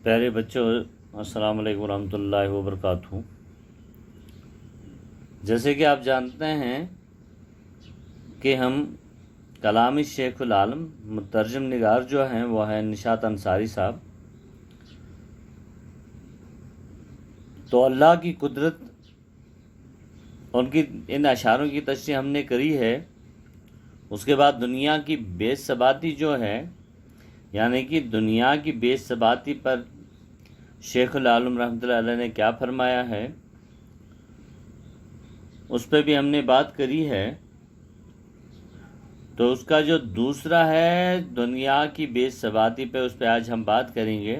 پیارے بچوں، السلام علیکم ورحمۃ اللہ وبرکاتہ۔ جیسے کہ آپ جانتے ہیں کہ ہم کلامی شیخ العالم مترجم نگار جو ہیں وہ ہیں نشاط انصاری صاحب۔ تو اللہ کی قدرت ان کی ان اشعاروں کی تشریح ہم نے کری ہے۔ اس کے بعد دنیا کی بے ثباتی جو ہے، یعنی کہ دنیا کی بے ثباتی پر شیخ العالم رحمۃ اللہ علیہ نے کیا فرمایا ہے، اس پہ بھی ہم نے بات کری ہے۔ تو اس کا جو دوسرا ہے دنیا کی بے ثباتی پہ، اس پہ آج ہم بات کریں گے۔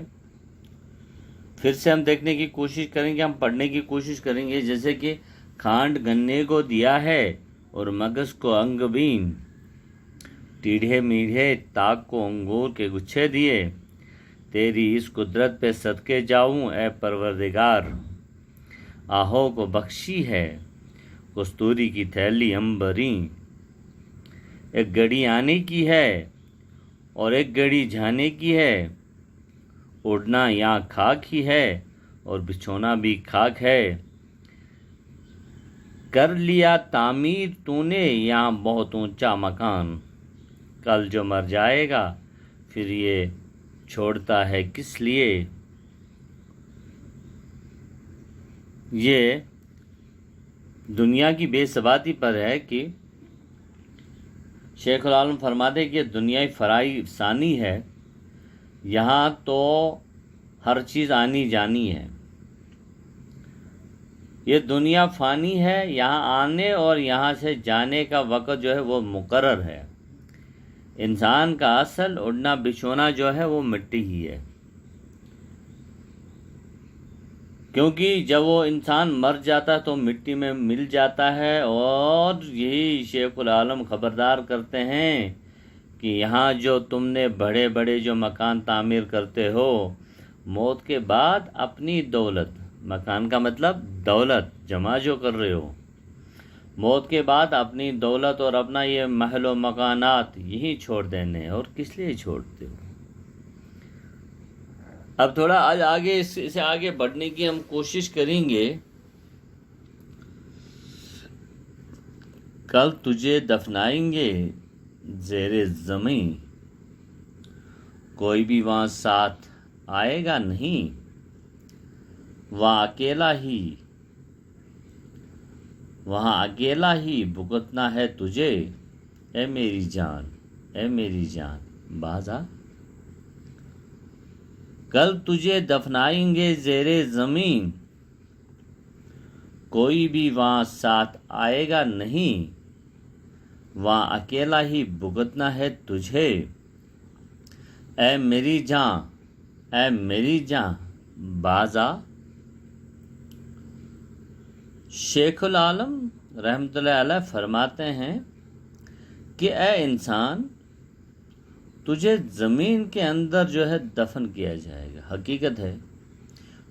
پھر سے ہم دیکھنے کی کوشش کریں گے، ہم پڑھنے کی کوشش کریں گے۔ جیسے کہ کھانڈ گنے کو دیا ہے اور مگس کو انگ بین، ٹیڑھے میڑھے تاک کو انگور کے گچھے دیے، تیری اس قدرت پہ صدقے جاؤں اے پروردگار، آہو کو بخشی ہے کستوری کی تھیلی امبریں، ایک گھڑی آنے کی ہے اور ایک گھڑی جانے کی ہے، اڑنا یہاں خاک ہی ہے اور بچھونا بھی خاک ہے، کر لیا تعمیر تو نے یہاں بہت اونچا مکان، کل جو مر جائے گا پھر یہ چھوڑتا ہے کس لیے۔ یہ دنیا کی بے ثباتی پر ہے کہ شیخ العالم فرماتے کہ دنیا فرائی ثانی ہے، یہاں تو ہر چیز آنی جانی ہے۔ یہ دنیا فانی ہے، یہاں آنے اور یہاں سے جانے کا وقت جو ہے وہ مقرر ہے۔ انسان کا اصل اڑنا بچھونا جو ہے وہ مٹی ہی ہے، کیونکہ جب وہ انسان مر جاتا ہے تو مٹی میں مل جاتا ہے۔ اور یہی شیخ العالم خبردار کرتے ہیں کہ یہاں جو تم نے بڑے بڑے جو مکان تعمیر کرتے ہو، موت کے بعد اپنی دولت، مکان کا مطلب دولت جمع جو کر رہے ہو، موت کے بعد اپنی دولت اور اپنا یہ محل و مکانات یہی چھوڑ دینے، اور کس لیے چھوڑتے ہو۔ اب تھوڑا آج آگے اس سے آگے بڑھنے کی ہم کوشش کریں گے۔ کل تجھے دفنائیں گے زیر زمین، کوئی بھی وہاں ساتھ آئے گا نہیں، وہاں اکیلا ہی بھگتنا ہے تجھے، اے میری جان اے میری جان باز آ۔ کل تجھے دفنائیں گے زیر زمین، کوئی بھی وہاں ساتھ آئے گا نہیں، وہاں اکیلا ہی بھگتنا ہے تجھے، اے میری جان اے میری جان باز آ۔ شیخ العالم رحمۃ اللہ علیہ فرماتے ہیں کہ اے انسان، تجھے زمین کے اندر جو ہے دفن کیا جائے گا۔ حقیقت ہے،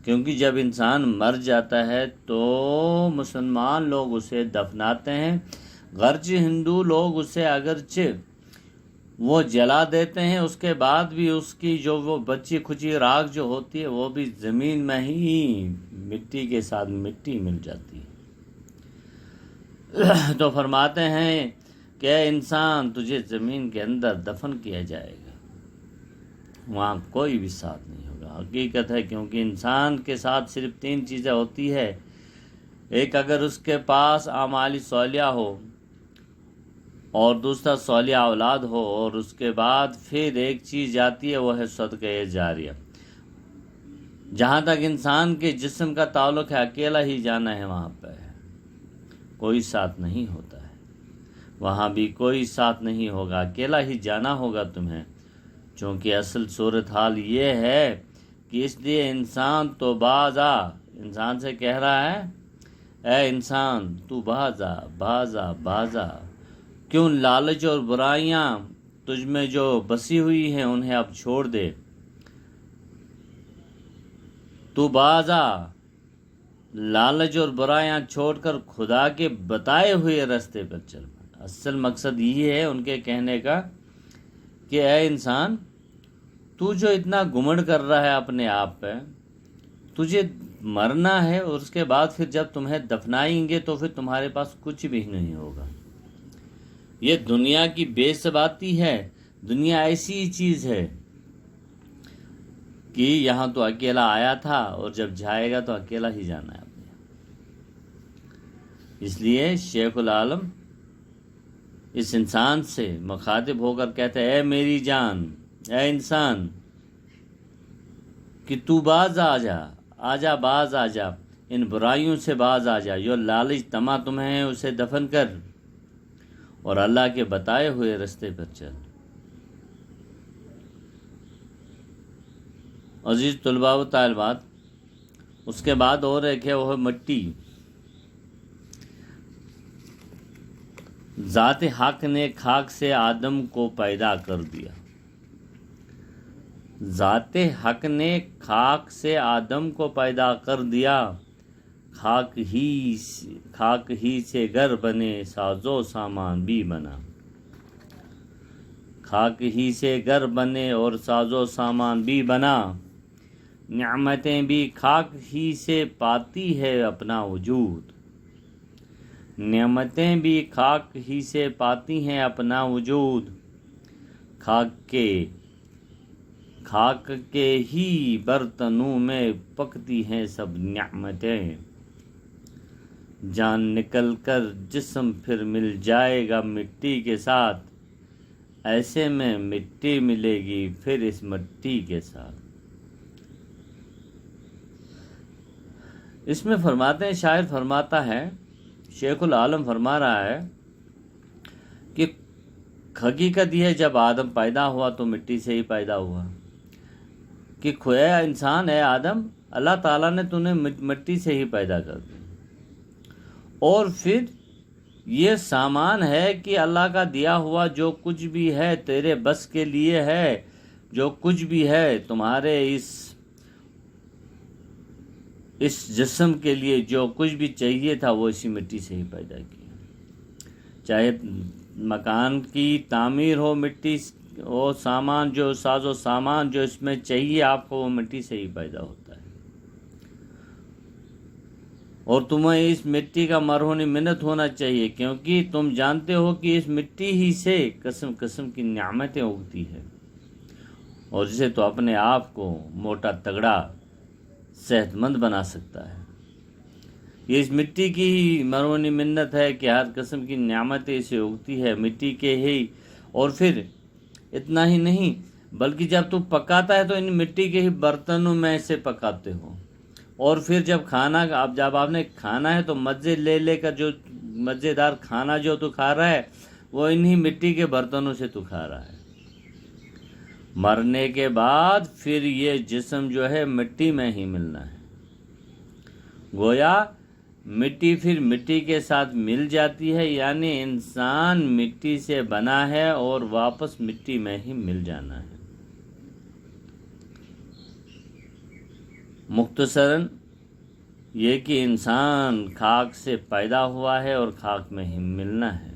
کیونکہ جب انسان مر جاتا ہے تو مسلمان لوگ اسے دفناتے ہیں، غرچہ ہندو لوگ اسے اگرچہ وہ جلا دیتے ہیں، اس کے بعد بھی اس کی جو وہ بچی کھچی راکھ جو ہوتی ہے وہ بھی زمین میں ہی مٹی کے ساتھ مٹی مل جاتی ہے۔ تو فرماتے ہیں کہ اے انسان، تجھے زمین کے اندر دفن کیا جائے گا، وہاں کوئی بھی ساتھ نہیں ہوگا۔ حقیقت ہے، کیونکہ انسان کے ساتھ صرف 3 چیزیں ہوتی ہے۔ ایک، اگر اس کے پاس اعمال صالحہ ہو، اور دوسرا صالح اولاد ہو، اور اس کے بعد پھر ایک چیز جاتی ہے وہ ہے صدقہ جاریہ۔ جہاں تک انسان کے جسم کا تعلق ہے، اکیلا ہی جانا ہے، وہاں پہ کوئی ساتھ نہیں ہوتا ہے، وہاں بھی کوئی ساتھ نہیں ہوگا، اکیلا ہی جانا ہوگا تمہیں۔ چونکہ اصل صورتحال یہ ہے کہ اس لیے انسان تو باز آ، انسان سے کہہ رہا ہے اے انسان تو باز آ باز آ باز آ، کیوں لالچ اور برائیاں تجھ میں جو بسی ہوئی ہیں انہیں اب چھوڑ دے، تو باز آ، لالچ اور برائیاں چھوڑ کر خدا کے بتائے ہوئے راستے پر چل پڑ۔ اصل مقصد یہی ہے ان کے کہنے کا کہ اے انسان، تو جو اتنا گمنڈ کر رہا ہے اپنے آپ پہ، تجھے مرنا ہے اور اس کے بعد پھر جب تمہیں دفنائیں گے تو پھر تمہارے پاس کچھ بھی نہیں ہوگا۔ یہ دنیا کی بے ثباتی ہے۔ دنیا ایسی چیز ہے کہ یہاں تو اکیلا آیا تھا اور جب جائے گا تو اکیلا ہی جانا ہے اپنے۔ اس لیے شیخ العالم اس انسان سے مخاطب ہو کر کہتے ہیں، اے میری جان، اے انسان، کہ تو باز آجا باز آجا، ان برائیوں سے باز آجا، جو لالچ طمع تمہیں ہے اسے دفن کر اور اللہ کے بتائے ہوئے رستے پر چل۔ عزیز طلباء و طالبات، اس کے بعد اور ایک ہے، وہ ہے مٹی۔ ذات حق نے خاک سے آدم کو پیدا کر دیا۔ ذات حق نے خاک سے آدم کو پیدا کر دیا، خاک ہی سے گھر بنے، ساز و سامان بھی بنا۔ خاک ہی سے گھر بنے اور ساز و سامان بھی بنا، نعمتیں بھی خاک ہی سے پاتی ہے اپنا وجود۔ نعمتیں بھی خاک ہی سے پاتی ہیں اپنا وجود، خاک کے ہی برتنوں میں پکتی ہیں سب نعمتیں۔ جان نکل کر جسم پھر مل جائے گا مٹی کے ساتھ، ایسے میں مٹی ملے گی پھر اس مٹی کے ساتھ۔ اس میں فرماتے ہیں، شاعر فرماتا ہے، شیخ العالم فرما رہا ہے کہ حقیقت یہ ہے، جب آدم پیدا ہوا تو مٹی سے ہی پیدا ہوا، کہ کھویا انسان ہے آدم، اللہ تعالیٰ نے تو نے مٹی سے ہی پیدا کر دیا، اور پھر یہ سامان ہے کہ اللہ کا دیا ہوا جو کچھ بھی ہے تیرے بس کے لیے ہے، جو کچھ بھی ہے تمہارے اس جسم کے لیے جو کچھ بھی چاہیے تھا وہ اسی مٹی سے ہی پیدا کیا۔ چاہے مکان کی تعمیر ہو، مٹی وہ سامان جو ساز و سامان جو اس میں چاہیے آپ کو وہ مٹی سے ہی پیدا ہوتا ہے، اور تمہیں اس مٹی کا مرہون منت ہونا چاہیے، کیونکہ تم جانتے ہو کہ اس مٹی ہی سے قسم قسم کی نعمتیں اگتی ہے، اور جسے تو اپنے آپ کو موٹا تگڑا صحت مند بنا سکتا ہے۔ یہ اس مٹی کی ہی مرہون منت ہے کہ ہر قسم کی نعمتیں اسے اگتی ہے مٹی کے ہی، اور پھر اتنا ہی نہیں بلکہ جب تو پکاتا ہے تو ان مٹی کے ہی برتنوں میں سے پکاتے ہو، اور پھر جب آپ نے کھانا ہے تو مزے لے کر جو مزیدار کھانا جو تو کھا رہا ہے وہ انہی مٹی کے برتنوں سے تو کھا رہا ہے۔ مرنے کے بعد پھر یہ جسم جو ہے مٹی میں ہی ملنا ہے، گویا مٹی پھر مٹی کے ساتھ مل جاتی ہے، یعنی انسان مٹی سے بنا ہے اور واپس مٹی میں ہی مل جانا ہے۔ مختصراً یہ کہ انسان خاک سے پیدا ہوا ہے اور خاک میں ہی ملنا ہے۔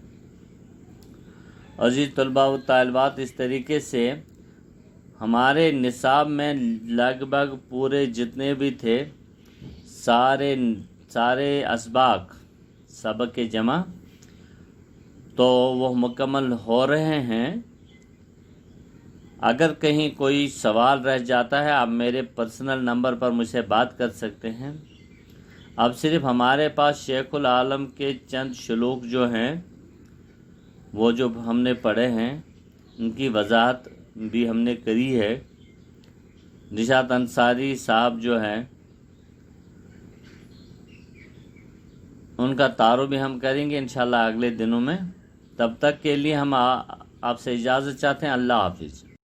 عزیز طلباء و طالبات، اس طریقے سے ہمارے نصاب میں لگ بھگ پورے جتنے بھی تھے سارے اسباق سبق کے جمع تو وہ مکمل ہو رہے ہیں۔ اگر کہیں کوئی سوال رہ جاتا ہے آپ میرے پرسنل نمبر پر مجھ سے بات کر سکتے ہیں۔ اب صرف ہمارے پاس شیخ العالم کے چند شلوک جو ہیں وہ جو ہم نے پڑھے ہیں ان کی وضاحت بھی ہم نے کری ہے۔ نشاط انصاری صاحب جو ہیں ان کا تعارف بھی ہم کریں گے انشاءاللہ اگلے دنوں میں۔ تب تک کے لیے ہم آپ سے اجازت چاہتے ہیں۔ اللہ حافظ۔